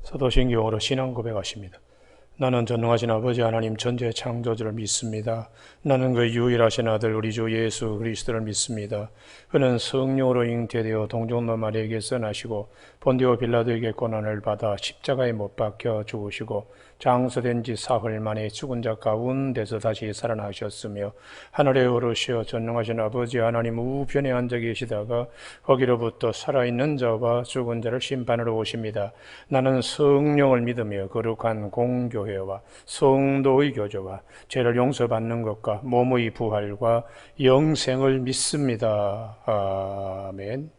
사도신경으로 신앙 고백하십니다. 나는 전능하신 아버지 하나님 전지의 창조주를 믿습니다. 나는 그 유일하신 아들 우리 주 예수 그리스도를 믿습니다. 그는 성령으로 잉태되어 동정녀 마리아에게서 나시고 본디오 빌라도에게 고난을 받아 십자가에 못 박혀 죽으시고 장사된 지 사흘 만에 죽은 자 가운데서 다시 살아나셨으며 하늘에 오르시어 전능하신 아버지 하나님 우편에 앉아 계시다가 거기로부터 살아있는 자와 죽은 자를 심판하러 오십니다. 나는 성령을 믿으며 거룩한 공교회와 성도의 교제와 죄를 용서받는 것과 몸의 부활과 영생을 믿습니다. 아멘.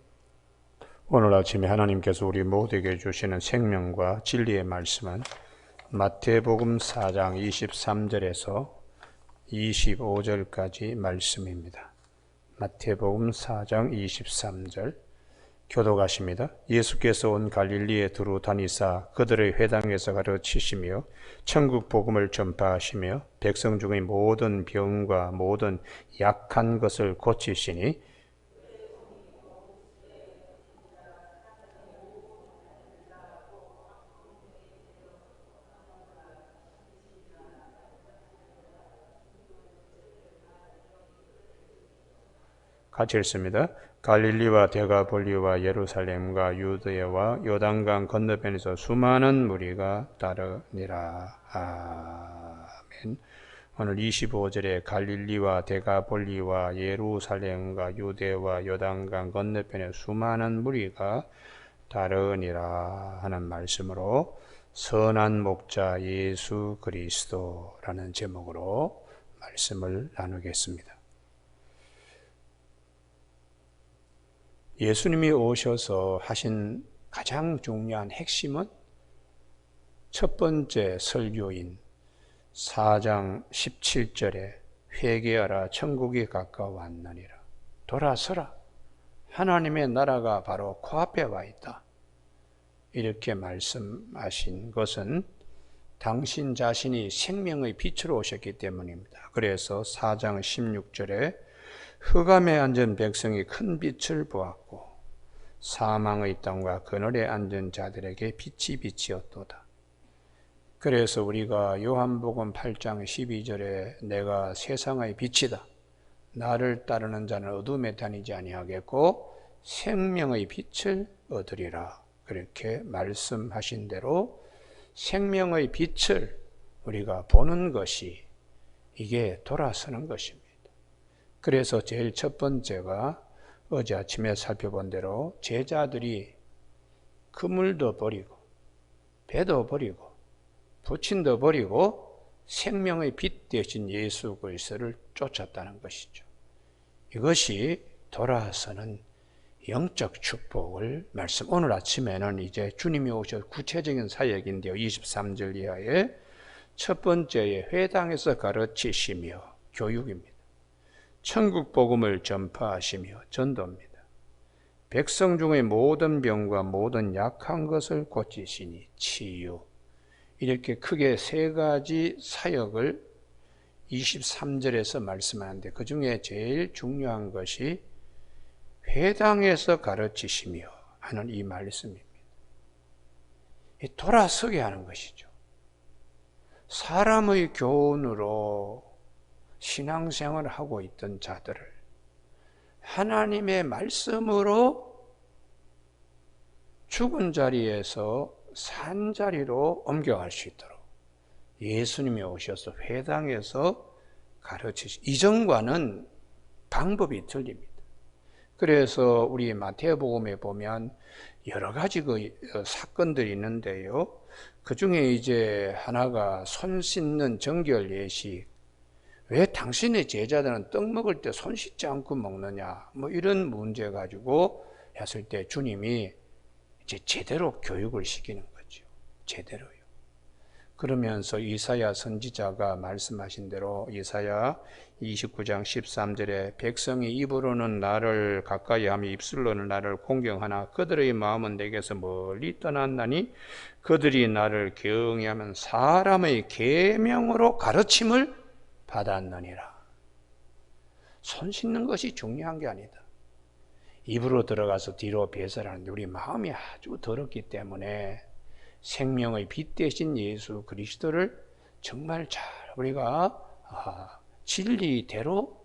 오늘 아침에 하나님께서 우리 모두에게 주시는 생명과 진리의 말씀은 마태복음 4장 23절에서 25절까지 말씀입니다. 마태복음 4장 23절 교독하십니다. 예수께서 온 갈릴리에 두루 다니사 그들의 회당에서 가르치시며 천국 복음을 전파하시며 백성 중의 모든 병과 모든 약한 것을 고치시니 같이 읽습니다. 갈릴리와 데가볼리와 예루살렘과 유대와 요단강 건너편에서 수많은 무리가 따르니라. 아멘. 오늘 25절에 갈릴리와 데가볼리와 예루살렘과 유대와 요단강 건너편에 수많은 무리가 따르니라 하는 말씀으로 선한 목자 예수 그리스도라는 제목으로 말씀을 나누겠습니다. 예수님이 오셔서 하신 가장 중요한 핵심은 첫 번째 설교인 4장 17절에 회개하라 천국이 가까워왔느니라. 돌아서라. 하나님의 나라가 바로 코앞에 와 있다. 이렇게 말씀하신 것은 당신 자신이 생명의 빛으로 오셨기 때문입니다. 그래서 4장 16절에 흑암에 앉은 백성이 큰 빛을 보았고 사망의 땅과 그늘에 앉은 자들에게 빛이 비치었도다. 그래서 우리가 요한복음 8장 12절에 내가 세상의 빛이다. 나를 따르는 자는 어둠에 다니지 아니하겠고 생명의 빛을 얻으리라. 그렇게 말씀하신 대로 생명의 빛을 우리가 보는 것이 이게 돌아서는 것입니다. 그래서 제일 첫 번째가 어제 아침에 살펴본 대로 제자들이 그물도 버리고 배도 버리고 부친도 버리고 생명의 빛 대신 예수 그리스도를 쫓았다는 것이죠. 이것이 돌아서는 영적 축복을 말씀. 오늘 아침에는 이제 주님이 오셔서 구체적인 사역인데요. 23절 이하에 첫 번째에 회당에서 가르치시며 교육입니다. 천국 복음을 전파하시며 전도입니다. 백성 중의 모든 병과 모든 약한 것을 고치시니 치유. 이렇게 크게 세 가지 사역을 23절에서 말씀하는데 그 중에 제일 중요한 것이 회당에서 가르치시며 하는 이 말씀입니다. 돌아서게 하는 것이죠. 사람의 교훈으로 신앙생활을 하고 있던 자들을 하나님의 말씀으로 죽은 자리에서 산 자리로 옮겨갈 수 있도록 예수님이 오셔서 회당에서 가르치시. 이전과는 방법이 틀립니다. 그래서 우리 마태복음에 보면 여러 가지 그 사건들이 있는데요. 그 중에 이제 하나가 손 씻는 정결 예식. 왜 당신의 제자들은 떡 먹을 때 손 씻지 않고 먹느냐? 뭐 이런 문제 가지고 했을 때 주님이 이제 제대로 교육을 시키는 거죠. 제대로요. 그러면서 이사야 선지자가 말씀하신 대로 이사야 29장 13절에 백성이 입으로는 나를 가까이하며 입술로는 나를 공경하나 그들의 마음은 내게서 멀리 떠났나니 그들이 나를 경외하면 사람의 계명으로 가르침을 받았느니라. 손 씻는 것이 중요한 게 아니다. 입으로 들어가서 뒤로 배설하는데 우리 마음이 아주 더럽기 때문에 생명의 빛 되신 예수 그리스도를 정말 잘 우리가 진리대로,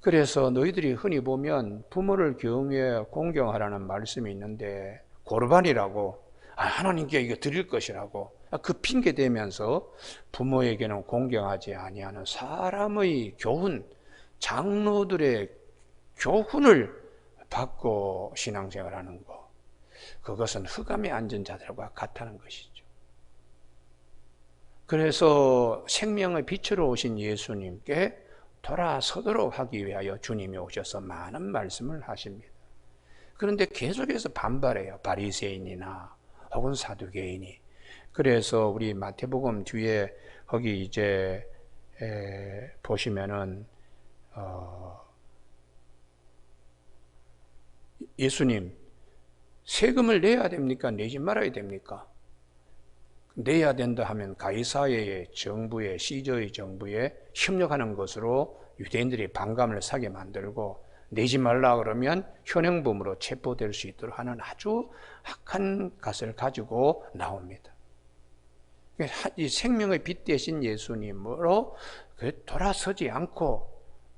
그래서 너희들이 흔히 보면 부모를 경외 공경하라는 말씀이 있는데 고르반이라고, 하나님께 이거 드릴 것이라고 그 핑계 대면서 부모에게는 공경하지 아니하는 사람의 교훈, 장로들의 교훈을 받고 신앙생활하는 것, 그것은 흑암에 앉은 자들과 같다는 것이죠. 그래서 생명의 빛으로 오신 예수님께 돌아서도록 하기 위하여 주님이 오셔서 많은 말씀을 하십니다. 그런데 계속해서 반발해요. 바리새인이나 혹은 사두개인이. 그래서 우리 마태복음 뒤에 거기 이제 보시면은 예수님 세금을 내야 됩니까? 내지 말아야 됩니까? 내야 된다 하면 가이사랴의 정부에, 시저의 정부에 협력하는 것으로 유대인들이 반감을 사게 만들고, 내지 말라 그러면 현행범으로 체포될 수 있도록 하는 아주 악한 것을 가지고 나옵니다. 이 생명의 빛 되신 예수님으로 돌아서지 않고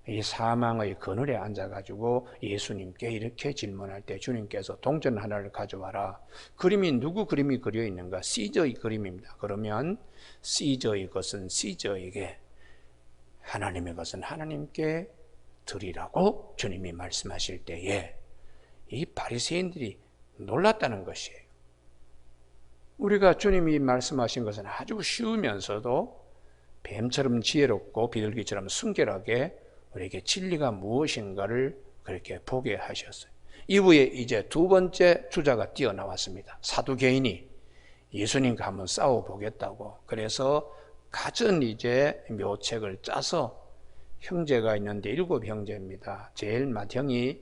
이 사망의 그늘에 앉아가지고 예수님께 이렇게 질문할 때 주님께서 동전 하나를 가져와라. 그림이 누구 그림이 그려 있는가? 시저의 그림입니다. 그러면 시저의 것은 시저에게, 하나님의 것은 하나님께 드리라고 주님이 말씀하실 때에 이 바리새인들이 놀랐다는 것이에요. 우리가 주님이 말씀하신 것은 아주 쉬우면서도 뱀처럼 지혜롭고 비둘기처럼 순결하게 우리에게 진리가 무엇인가를 그렇게 보게 하셨어요. 이후에 이제 두 번째 주자가 뛰어나왔습니다. 사두개인이 예수님과 한번 싸워보겠다고. 그래서 갖은 이제 묘책을 짜서, 형제가 있는데 7 형제입니다. 제일 맏형이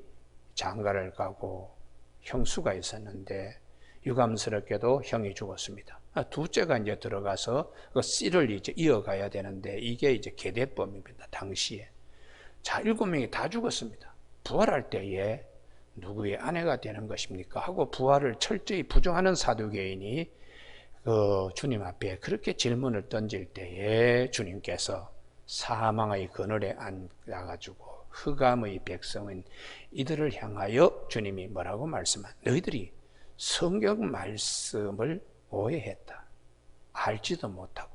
장가를 가고 형수가 있었는데 유감스럽게도 형이 죽었습니다. 둘째가 이제 들어가서 그 씨를 이제 이어가야 되는데 이게 이제 계대법입니다. 당시에. 자, 7명이 다 죽었습니다. 부활할 때에 누구의 아내가 되는 것입니까? 하고 부활을 철저히 부정하는 사두개인이 주님 앞에 그렇게 질문을 던질 때에 주님께서 사망의 그늘에 앉아가지고 흑암의 백성은 이들을 향하여 주님이 뭐라고 말씀한? 너희들이 성경 말씀을 오해했다. 알지도 못하고.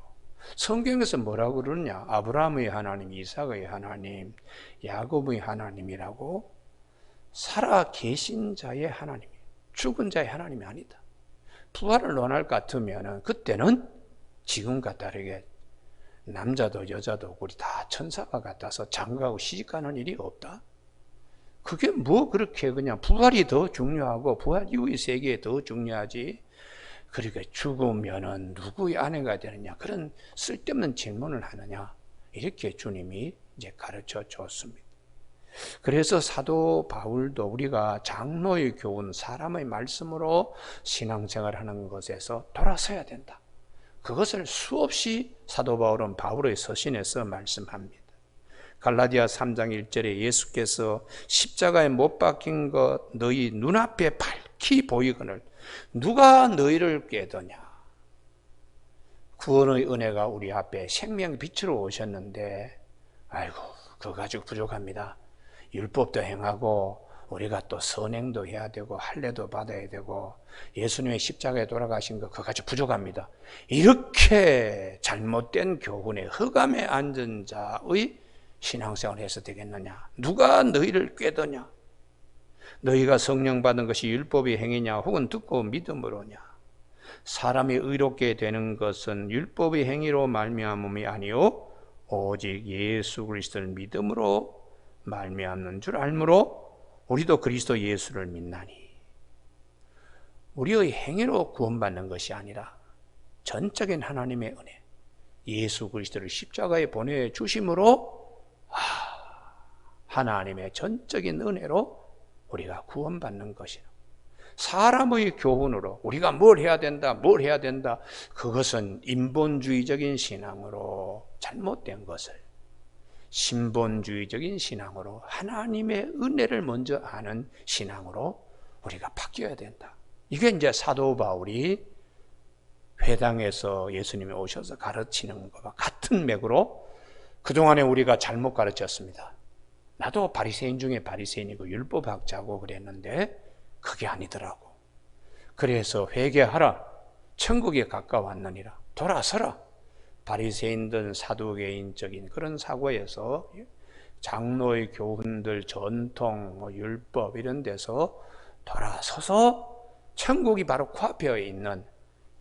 성경에서 뭐라고 그러냐? 아브라함의 하나님, 이삭의 하나님, 야곱의 하나님이라고 살아 계신 자의 하나님이에요. 죽은 자의 하나님이 아니다. 부활을 논할 것 같으면 그때는 지금과 다르게 남자도 여자도 우리 다 천사가 같아서 장가하고 시집가는 일이 없다. 그게 뭐 그렇게 그냥 부활이 더 중요하고 부활 이후의 세계에 더 중요하지. 그렇게 죽으면은 누구의 아내가 되느냐, 그런 쓸데없는 질문을 하느냐, 이렇게 주님이 이제 가르쳐 줬습니다. 그래서 사도 바울도 우리가 장로의 교훈, 사람의 말씀으로 신앙생활하는 것에서 돌아서야 된다. 그것을 수없이 사도 바울은 바울의 서신에서 말씀합니다. 갈라디아 3장 1절에 예수께서 십자가에 못 박힌 것 너희 눈앞에 밝히 보이거늘 누가 너희를 꾀더냐. 구원의 은혜가 우리 앞에 생명 빛으로 오셨는데 아이고 그거 가지고 부족합니다. 율법도 행하고 우리가 또 선행도 해야 되고 할례도 받아야 되고 예수님의 십자가에 돌아가신 거 그거 가지고 부족합니다. 이렇게 잘못된 교훈에 흑암에 앉은 자의 신앙생활을 해서 되겠느냐. 누가 너희를 꾀더냐. 너희가 성령 받은 것이 율법의 행위냐 혹은 듣고 믿음으로냐. 사람이 의롭게 되는 것은 율법의 행위로 말미암음이 아니요 오직 예수 그리스도를 믿음으로 말미암는 줄 알므로 우리도 그리스도 예수를 믿나니. 우리의 행위로 구원받는 것이 아니라 전적인 하나님의 은혜, 예수 그리스도를 십자가에 보내주심으로 하나님의 전적인 은혜로 우리가 구원받는 것이라. 사람의 교훈으로 우리가 뭘 해야 된다, 뭘 해야 된다, 그것은 인본주의적인 신앙으로 잘못된 것을 신본주의적인 신앙으로 하나님의 은혜를 먼저 아는 신앙으로 우리가 바뀌어야 된다. 이게 이제 사도 바울이 회당에서 예수님이 오셔서 가르치는 것과 같은 맥으로 그동안에 우리가 잘못 가르쳤습니다. 나도 바리새인 중에 바리새인이고 율법학자고 그랬는데 그게 아니더라고. 그래서 회개하라. 천국에 가까웠느니라. 돌아서라. 바리새인들 사두개인적인 그런 사고에서 장로의 교훈들, 전통, 율법 이런 데서 돌아서서 천국이 바로 코앞에 있는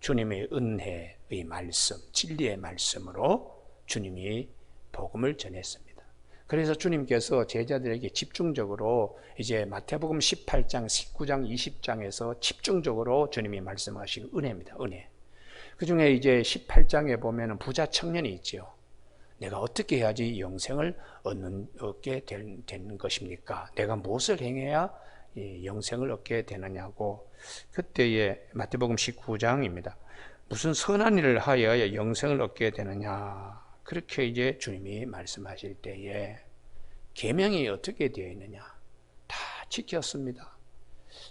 주님의 은혜의 말씀, 진리의 말씀으로 주님이 복음을 전했습니다. 그래서 주님께서 제자들에게 집중적으로 이제 마태복음 18장, 19장, 20장에서 집중적으로 주님이 말씀하신 은혜입니다. 은혜. 그 중에 이제 18장에 보면 부자 청년이 있죠. 내가 어떻게 해야지 영생을 얻게 되는 것입니까? 내가 무엇을 행해야 영생을 얻게 되느냐고. 그때의 마태복음 19장입니다. 무슨 선한 일을 하여야 영생을 얻게 되느냐. 그렇게 이제 주님이 말씀하실 때에 계명이 어떻게 되어 있느냐. 다 지켰습니다.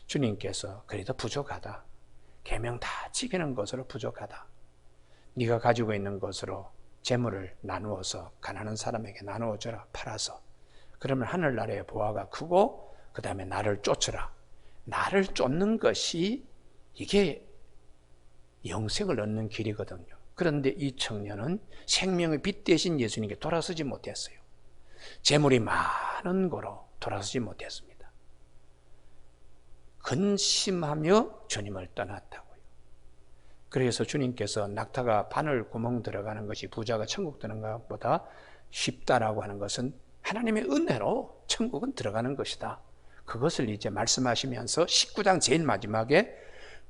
주님께서 그래도 부족하다. 계명 다 지키는 것으로 부족하다. 네가 가지고 있는 것으로 재물을 나누어서 가난한 사람에게 나누어줘라. 팔아서. 그러면 하늘나라의 보화가 크고 그 다음에 나를 쫓으라. 나를 쫓는 것이 이게 영생을 얻는 길이거든요. 그런데 이 청년은 생명의 빛 대신 예수님께 돌아서지 못했어요. 재물이 많은 거로 돌아서지 못했습니다. 근심하며 주님을 떠났다고요. 그래서 주님께서 낙타가 바늘 구멍 들어가는 것이 부자가 천국 드는 것보다 쉽다라고 하는 것은 하나님의 은혜로 천국은 들어가는 것이다. 그것을 이제 말씀하시면서 19장 제일 마지막에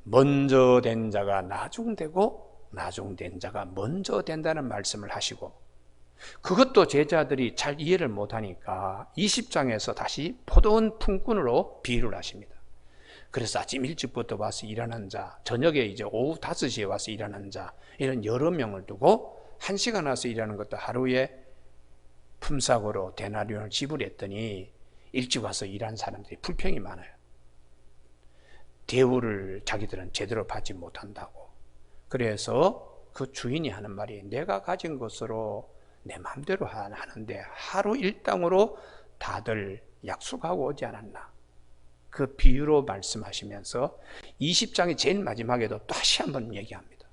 먼저 된 자가 나중되고 나중된 자가 먼저 된다는 말씀을 하시고, 그것도 제자들이 잘 이해를 못하니까 20장에서 다시 포도원 품꾼으로 비유를 하십니다. 그래서 아침 일찍부터 와서 일하는 자, 저녁에 이제 오후 5시에 와서 일하는 자, 이런 여러 명을 두고 1시간 와서 일하는 것도 하루에 품삯으로 데나리온을 지불했더니 일찍 와서 일한 사람들이 불평이 많아요. 대우를 자기들은 제대로 받지 못한다고. 그래서 그 주인이 하는 말이, 내가 가진 것으로 내 마음대로 하는데 하루 일당으로 다들 약속하고 오지 않았나. 그 비유로 말씀하시면서 20장의 제일 마지막에도 다시 한번 얘기합니다.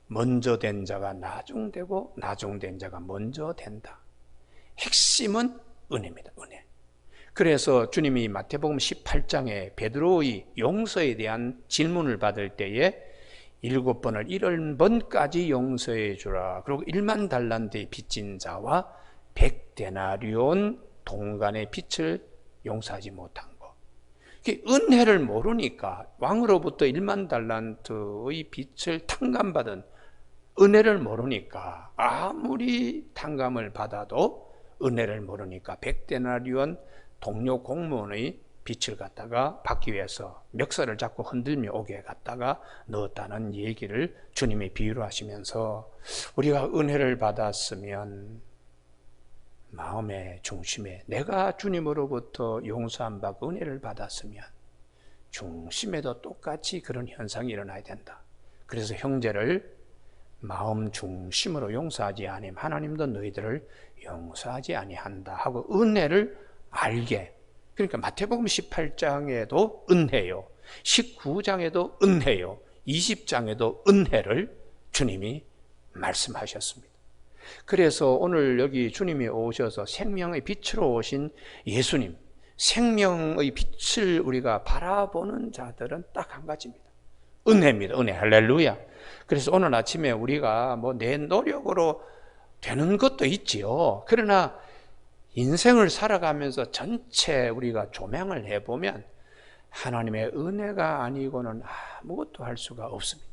먼저 된 자가 나중되고 나중된 자가 먼저 된다. 핵심은 은혜입니다. 은혜. 그래서 주님이 마태복음 18장에 베드로의 용서에 대한 질문을 받을 때에 7번을 70번까지 용서해 주라. 그리고 1만 달란트의 빚진 자와 100데나리온 동간의 빚을 용서하지 못한 것. 은혜를 모르니까, 왕으로부터 1만 달란트의 빚을 탕감받은 은혜를 모르니까, 아무리 탕감을 받아도 은혜를 모르니까 100데나리온 동료 공무원의 빚을 갖다가 받기 위해서 멱살을 잡고 흔들며 오게 갖다가 넣었다는 얘기를 주님이 비유로 하시면서, 우리가 은혜를 받았으면 마음의 중심에, 내가 주님으로부터 용서한 바 은혜를 받았으면 중심에도 똑같이 그런 현상이 일어나야 된다. 그래서 형제를 마음 중심으로 용서하지 아니면 하나님도 너희들을 용서하지 아니한다 하고 은혜를 알게. 그러니까 마태복음 18장에도 은혜요, 19장에도 은혜요, 20장에도 은혜를 주님이 말씀하셨습니다. 그래서 오늘 여기 주님이 오셔서 생명의 빛으로 오신 예수님, 생명의 빛을 우리가 바라보는 자들은 딱 한 가지입니다. 은혜입니다. 은혜. 할렐루야. 그래서 오늘 아침에 우리가 뭐 내 노력으로 되는 것도 있지요. 그러나 인생을 살아가면서 전체 우리가 조명을 해보면 하나님의 은혜가 아니고는 아무것도 할 수가 없습니다.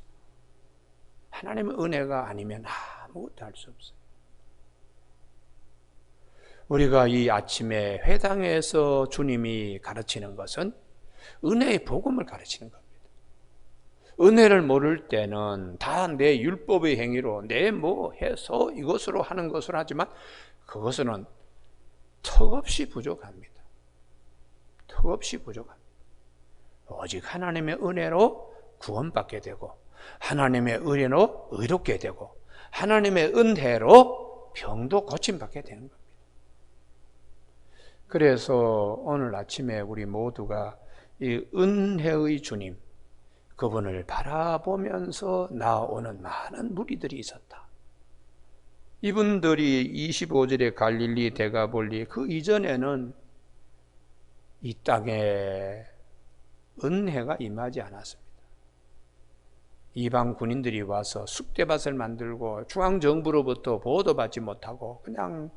하나님의 은혜가 아니면 아무것도 할 수 없어요. 우리가 이 아침에 회당에서 주님이 가르치는 것은 은혜의 복음을 가르치는 겁니다. 은혜를 모를 때는 다 내 율법의 행위로 내 뭐 해서 이것으로 하는 것을 하지만 그것은 턱없이 부족합니다. 턱없이 부족합니다. 오직 하나님의 은혜로 구원받게 되고 하나님의 은혜로 의롭게 되고 하나님의 은혜로 병도 고침받게 되는 겁니다. 그래서 오늘 아침에 우리 모두가 이 은혜의 주님, 그분을 바라보면서 나오는 많은 무리들이 있었다. 이분들이 25절의 갈릴리, 데가볼리, 그 이전에는 이 땅에 은혜가 임하지 않았습니다. 이방 군인들이 와서 쑥대밭을 만들고 중앙정부로부터 보호도 받지 못하고 그냥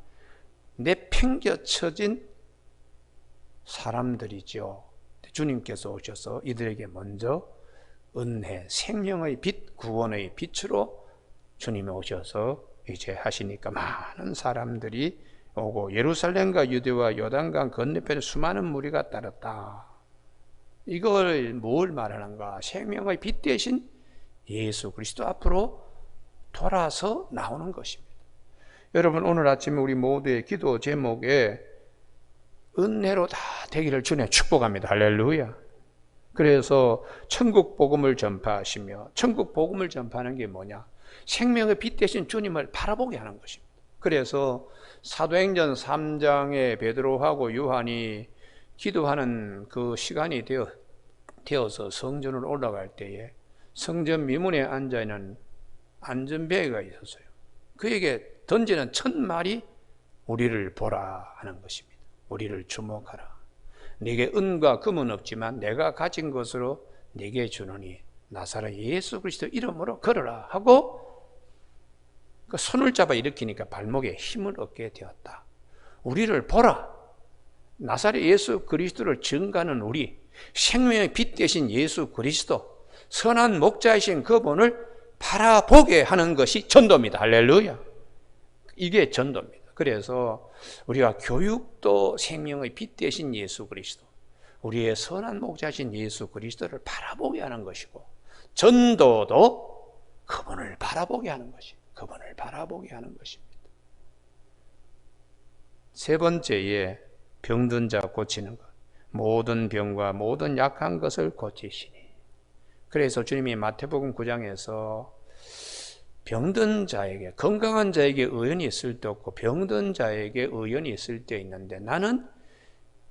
내팽겨쳐진 사람들이죠. 주님께서 오셔서 이들에게 먼저 은혜, 생명의 빛, 구원의 빛으로 주님이 오셔서 이제 하시니까 많은 사람들이 오고 예루살렘과 유대와 요단강 건너편에 수많은 무리가 따랐다. 이걸 뭘 말하는가? 생명의 빛 대신 예수 그리스도 앞으로 돌아서 나오는 것입니다. 여러분, 오늘 아침에 우리 모두의 기도 제목에 은혜로 다 되기를 주님 축복합니다. 할렐루야. 그래서 천국 복음을 전파하시며, 천국 복음을 전파하는 게 뭐냐? 생명의 빛 대신 주님을 바라보게 하는 것입니다. 그래서 사도행전 3장에 베드로하고 요한이 기도하는 그 시간이 되어서 성전으로 올라갈 때에 성전 미문에 앉아있는 안전뱅이가 있었어요. 그에게 던지는 첫 말이 우리를 보라 하는 것입니다. 우리를 주목하라. 네게 은과 금은 없지만 내가 가진 것으로 네게 주노니 나사렛 예수 그리스도 이름으로 걸어라 하고 그 손을 잡아 일으키니까 발목에 힘을 얻게 되었다. 우리를 보라. 나사렛 예수 그리스도를 증거하는 우리, 생명의 빛 대신 예수 그리스도, 선한 목자이신 그분을 바라보게 하는 것이 전도입니다. 할렐루야. 이게 전도입니다. 그래서 우리가 교육도 생명의 빛 대신 예수 그리스도, 우리의 선한 목자이신 예수 그리스도를 바라보게 하는 것이고, 전도도 그분을 바라보게 하는 것입니다. 그분을 바라보게 하는 것입니다. 세 번째에 병든 자 고치는 것. 모든 병과 모든 약한 것을 고치시니. 그래서 주님이 마태복음 9장에서 병든 자에게, 건강한 자에게 의원이 있을 때 없고 병든 자에게 의원이 있을 때 있는데 나는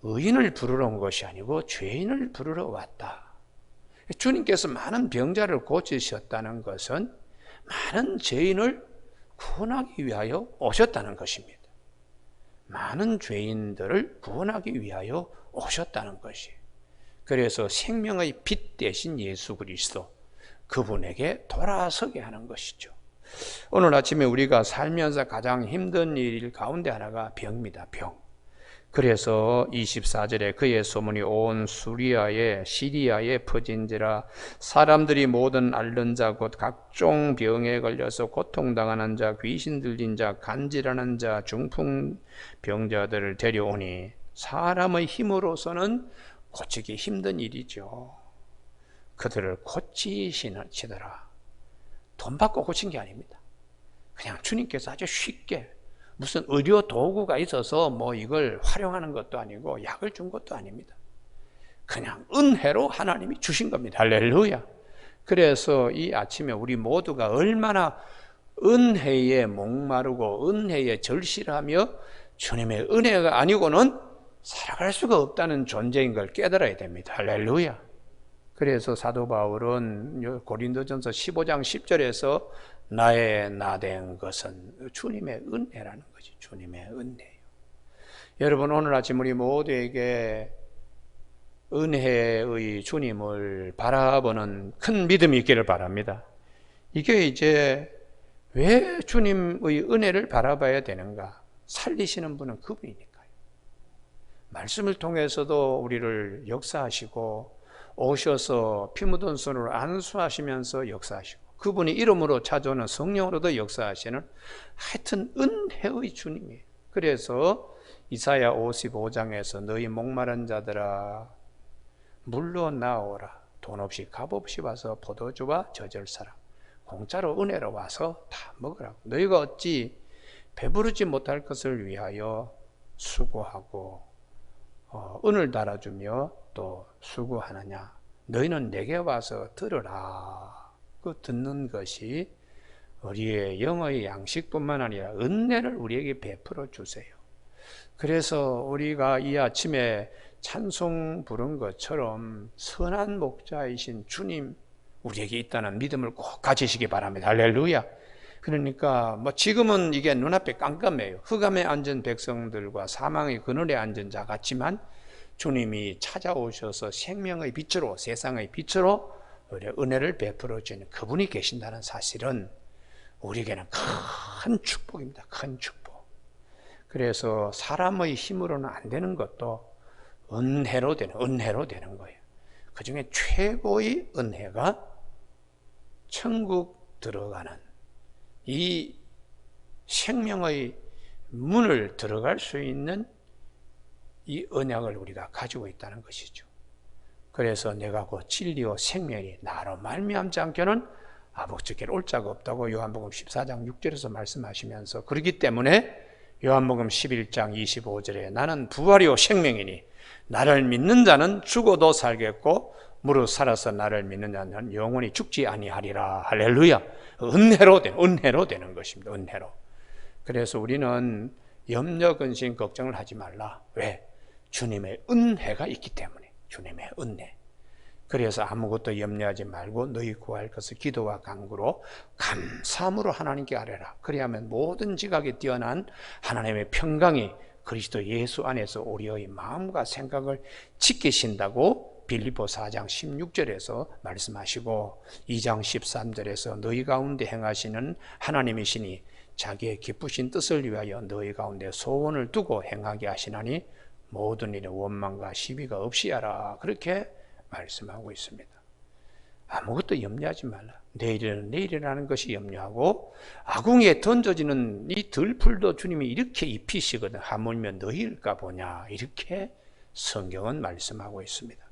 의인을 부르러 온 것이 아니고 죄인을 부르러 왔다. 주님께서 많은 병자를 고치셨다는 것은 많은 죄인을 구원하기 위하여 오셨다는 것입니다. 많은 죄인들을 구원하기 위하여 오셨다는 것이. 그래서 생명의 빛 대신 예수 그리스도, 그분에게 돌아서게 하는 것이죠. 오늘 아침에 우리가 살면서 가장 힘든 일 가운데 하나가 병입니다. 병. 그래서 24절에 그의 소문이 온 시리아에 퍼진지라 사람들이 모든 앓는 자 곧 각종 병에 걸려서 고통당하는 자, 귀신 들린 자, 간질하는 자, 중풍병자들을 데려오니 사람의 힘으로서는 고치기 힘든 일이죠. 그들을 고치시더라. 돈 받고 고친 게 아닙니다. 그냥 주님께서 아주 쉽게, 무슨 의료 도구가 있어서 뭐 이걸 활용하는 것도 아니고 약을 준 것도 아닙니다. 그냥 은혜로 하나님이 주신 겁니다. 할렐루야. 그래서 이 아침에 우리 모두가 얼마나 은혜에 목마르고 은혜에 절실하며 주님의 은혜가 아니고는 살아갈 수가 없다는 존재인 걸 깨달아야 됩니다. 할렐루야. 그래서 사도 바울은 고린도전서 15장 10절에서 나의 나된 것은 주님의 은혜라는 것이 주님의 은혜예요. 여러분, 오늘 아침 우리 모두에게 은혜의 주님을 바라보는 큰 믿음이 있기를 바랍니다. 이게 이제 왜 주님의 은혜를 바라봐야 되는가? 살리시는 분은 그분이니까요. 말씀을 통해서도 우리를 역사하시고 오셔서 피 묻은 손으로 안수하시면서 역사하시고 그분이 이름으로 찾아오는 성령으로도 역사하시는 하여튼 은혜의 주님이에요. 그래서 이사야 55장에서 너희 목마른 자들아 물로 나오라. 돈 없이 값 없이 와서 포도주와 저절 사라. 공짜로 은혜로 와서 다 먹으라고. 너희가 어찌 배부르지 못할 것을 위하여 수고하고 은을 달아주며 또 수고하느냐. 너희는 내게 와서 들으라. 그 듣는 것이 우리의 영의 양식뿐만 아니라 은혜를 우리에게 베풀어 주세요. 그래서 우리가 이 아침에 찬송 부른 것처럼 선한 목자이신 주님 우리에게 있다는 믿음을 꼭 가지시기 바랍니다. 할렐루야. 그러니까 지금은 이게 눈앞에 깜깜해요. 흑암에 앉은 백성들과 사망의 그늘에 앉은 자 같지만 주님이 찾아오셔서 생명의 빛으로, 세상의 빛으로 우리 은혜를 베풀어 주는 그분이 계신다는 사실은 우리에게는 큰 축복입니다. 큰 축복. 그래서 사람의 힘으로는 안 되는 것도 은혜로 되는 거예요. 그 중에 최고의 은혜가 천국 들어가는 이 생명의 문을 들어갈 수 있는 이 언약을 우리가 가지고 있다는 것이죠. 그래서 내가 곧 진리요 생명이 나로 말미암지 않게는 아버지께로 올 자가 없다고 요한복음 14장 6절에서 말씀하시면서, 그렇기 때문에 요한복음 11장 25절에 나는 부활이요 생명이니 나를 믿는 자는 죽어도 살겠고 무릇 살아서 나를 믿는 자는 영원히 죽지 아니하리라. 할렐루야. 은혜로 되는 것입니다. 은혜로. 그래서 우리는 염려, 근심, 걱정을 하지 말라. 왜? 주님의 은혜가 있기 때문에. 주님의 은혜. 그래서 아무것도 염려하지 말고 너희 구할 것을 기도와 간구로 감사함으로 하나님께 아뢰라. 그리하면 모든 지각에 뛰어난 하나님의 평강이 그리스도 예수 안에서 우리의 마음과 생각을 지키신다고 빌립보 4장 16절에서 말씀하시고 2장 13절에서 너희 가운데 행하시는 하나님이시니 자기의 기쁘신 뜻을 위하여 너희 가운데 소원을 두고 행하게 하시나니 모든 일에 원망과 시비가 없이 하라. 그렇게 말씀하고 있습니다. 아무것도 염려하지 말라. 내일은 내일이라는 것이 염려하고 아궁이에 던져지는 이 들풀도 주님이 이렇게 입히시거든. 하물며 너희일까 보냐. 이렇게 성경은 말씀하고 있습니다.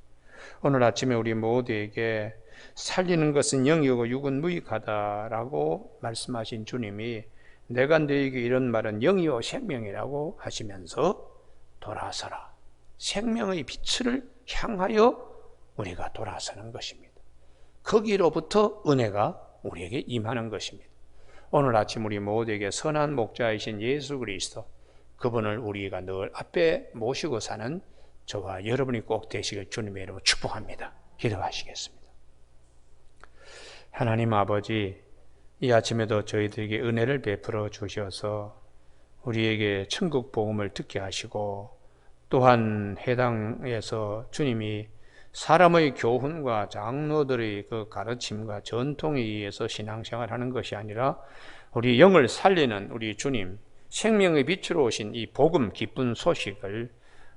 오늘 아침에 우리 모두에게 살리는 것은 영이고 육은 무익하다라고 말씀하신 주님이 내가 너희에게 이런 말은 영이요 생명이라고 하시면서 돌아서라. 생명의 빛을 향하여 우리가 돌아서는 것입니다. 거기로부터 은혜가 우리에게 임하는 것입니다. 오늘 아침 우리 모두에게 선한 목자이신 예수 그리스도, 그분을 우리가 늘 앞에 모시고 사는 저와 여러분이 꼭 되시길 주님의 이름으로 축복합니다. 기도하시겠습니다. 하나님 아버지, 이 아침에도 저희들에게 은혜를 베풀어 주셔서 우리에게 천국 복음을 듣게 하시고, 또한 해당에서 주님이 사람의 교훈과 장로들의 그 가르침과 전통에 의해서 신앙생활하는 것이 아니라 우리 영을 살리는 우리 주님, 생명의 빛으로 오신 이 복음 기쁜 소식을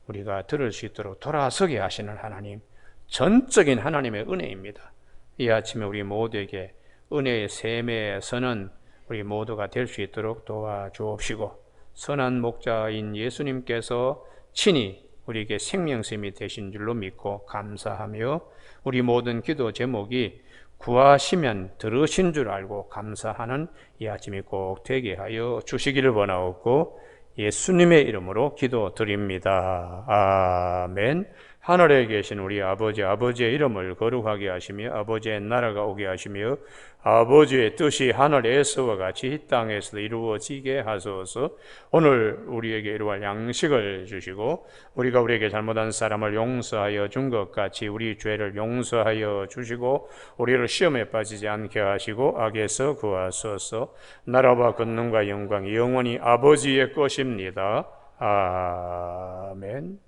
우리가 들을 수 있도록 돌아서게 하시는 하나님, 전적인 하나님의 은혜입니다. 이 아침에 우리 모두에게 은혜의 샘에 서는 우리 모두가 될 수 있도록 도와주옵시고, 선한 목자인 예수님께서 친히 우리에게 생명샘이 되신 줄로 믿고 감사하며, 우리 모든 기도 제목이 구하시면 들으신 줄 알고 감사하는 이 아침이 꼭 되게 하여 주시기를 원하옵고 예수님의 이름으로 기도드립니다. 아멘. 하늘에 계신 우리 아버지의 이름을 거룩하게 하시며 아버지의 나라가 오게 하시며 아버지의 뜻이 하늘에서와 같이 이 땅에서도 이루어지게 하소서. 오늘 우리에게 이루할 양식을 주시고 우리가 우리에게 잘못한 사람을 용서하여 준 것 같이 우리 죄를 용서하여 주시고 우리를 시험에 빠지지 않게 하시고 악에서 구하소서. 나라와 권능과 영광이 영원히 아버지의 것입니다. 아멘.